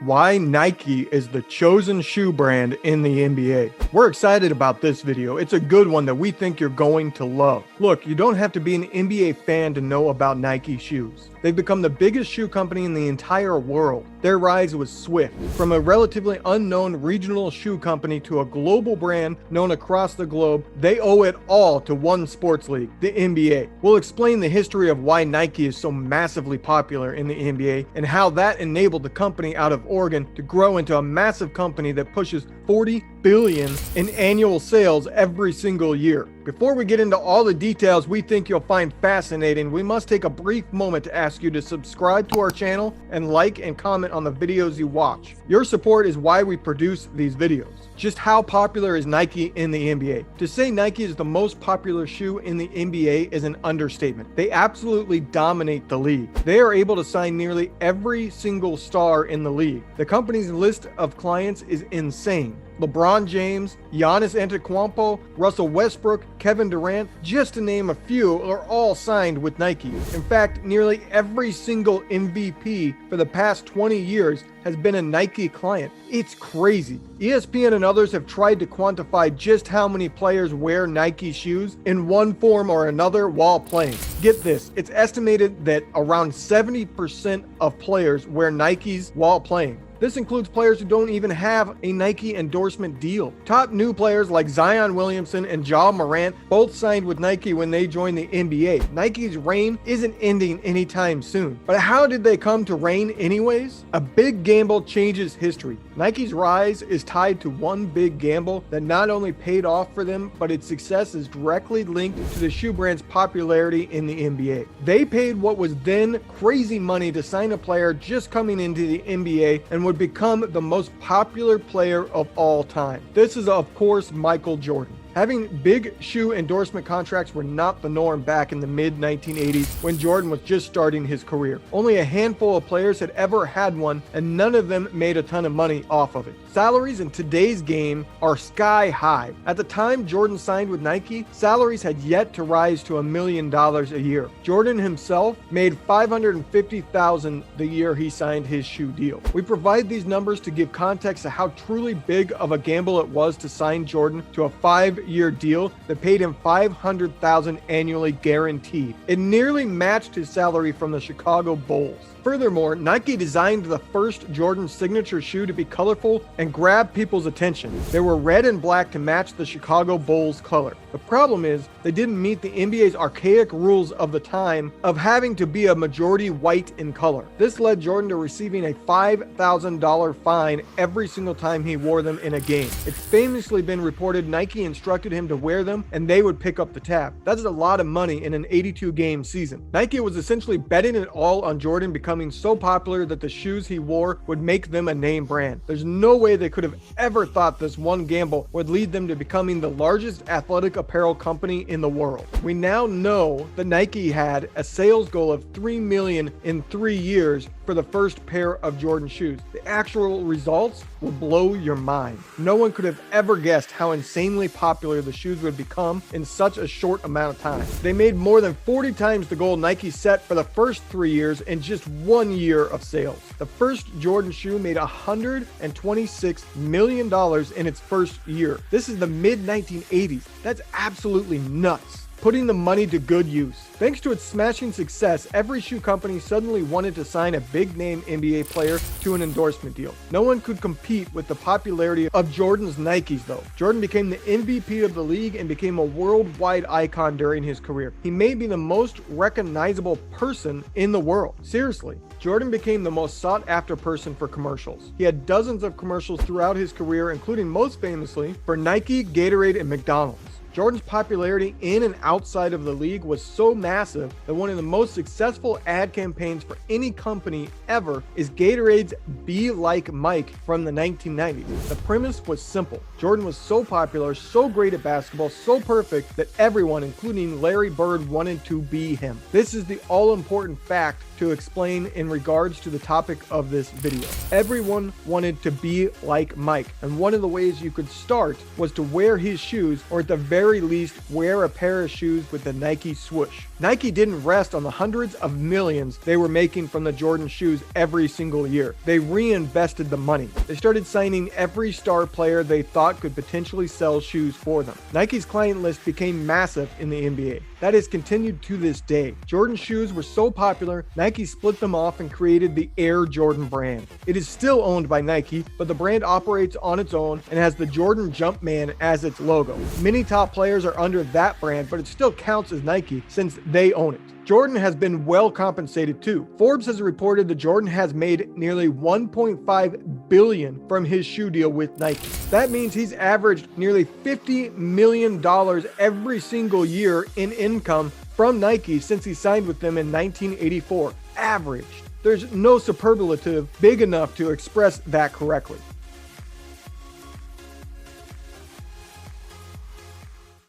Why Nike is the chosen shoe brand in the NBA. We're excited about this video. It's a good one that we think you're going to love. Look, you don't have to be an NBA fan to know about Nike shoes. They've become the biggest shoe company in the entire world. Their rise was swift. From a relatively unknown regional shoe company to a global brand known across the globe, they owe it all to one sports league, the NBA. We'll explain the history of why Nike is so massively popular in the NBA and how that enabled the company out of Oregon to grow into a massive company that pushes $40 billion in annual sales every single year. Before we get into all the details we think you'll find fascinating, we must take a brief moment to ask you to subscribe to our channel and like and comment on the videos you watch. Your support is why we produce these videos. Just how popular is Nike in the NBA? To say Nike is the most popular shoe in the NBA is an understatement. They absolutely dominate the league. They are able to sign nearly every single star in the league. The company's list of clients is insane. LeBron James, Giannis Antetokounmpo, Russell Westbrook, Kevin Durant, just to name a few, are all signed with Nike. In fact, nearly every single MVP for the past 20 years has been a Nike client. It's crazy. ESPN and others have tried to quantify just how many players wear Nike shoes in one form or another while playing. Get this, it's estimated that around 70% of players wear Nikes while playing. This includes players who don't even have a Nike endorsement deal. Top new players like Zion Williamson and Ja Morant both signed with Nike when they joined the NBA. Nike's reign isn't ending anytime soon. But how did they come to reign anyways? A big gamble changes history. Nike's rise is tied to one big gamble that not only paid off for them, but its success is directly linked to the shoe brand's popularity in the NBA. They paid what was then crazy money to sign a player just coming into the NBA and would become the most popular player of all time. This is, of course, Michael Jordan. Having big shoe endorsement contracts were not the norm back in the mid-1980s when Jordan was just starting his career. Only a handful of players had ever had one, and none of them made a ton of money off of it. Salaries in today's game are sky high. At the time Jordan signed with Nike, salaries had yet to rise to $1 million a year. Jordan himself made $550,000 the year he signed his shoe deal. We provide these numbers to give context to how truly big of a gamble it was to sign Jordan to a 5-year deal that paid him $500,000 annually guaranteed. It nearly matched his salary from the Chicago Bulls. Furthermore, Nike designed the first Jordan signature shoe to be colorful and grab people's attention. They were red and black to match the Chicago Bulls color. The problem is, they didn't meet the NBA's archaic rules of the time of having to be a majority white in color. This led Jordan to receiving a $5,000 fine every single time he wore them in a game. It's famously been reported Nike instructed him to wear them and they would pick up the tab. That's a lot of money in an 82-game season. Nike was essentially betting it all on Jordan becoming so popular that the shoes he wore would make them a name brand. There's no way they could have ever thought this one gamble would lead them to becoming the largest athletic apparel company in the world. We now know that Nike had a sales goal of $3 million in 3 years for the first pair of Jordan shoes. The actual results will blow your mind. No one could have ever guessed how insanely popular the shoes would become in such a short amount of time. They made more than 40 times the goal Nike set for the first 3 years in just 1 year of sales. The first Jordan shoe made $126 million in its first year. This is the mid-1980s. That's absolutely nuts. Putting the money to good use. Thanks to its smashing success, every shoe company suddenly wanted to sign a big-name NBA player to an endorsement deal. No one could compete with the popularity of Jordan's Nikes, though. Jordan became the MVP of the league and became a worldwide icon during his career. He may be the most recognizable person in the world. Seriously. Jordan became the most sought-after person for commercials. He had dozens of commercials throughout his career, including most famously for Nike, Gatorade, and McDonald's. Jordan's popularity in and outside of the league was so massive that one of the most successful ad campaigns for any company ever is Gatorade's Be Like Mike from the 1990s. The premise was simple. Jordan was so popular, so great at basketball, so perfect that everyone, including Larry Bird, wanted to be him. This is the all-important fact to explain in regards to the topic of this video. Everyone wanted to be like Mike, and one of the ways you could start was to wear his shoes, or at the very very least wear a pair of shoes with the Nike swoosh. Nike didn't rest on the hundreds of millions they were making from the Jordan shoes every single year. They reinvested the money. They started signing every star player they thought could potentially sell shoes for them. Nike's client list became massive in the NBA. That has continued to this day. Jordan shoes were so popular, Nike split them off and created the Air Jordan brand. It is still owned by Nike, but the brand operates on its own and has the Jordan Jumpman as its logo. Many top players are under that brand, but it still counts as Nike since they own it. Jordan has been well compensated too. Forbes has reported that Jordan has made nearly $1.5 billion from his shoe deal with Nike. That means he's averaged nearly $50 million every single year in income from Nike since he signed with them in 1984. Averaged. There's no superlative big enough to express that correctly.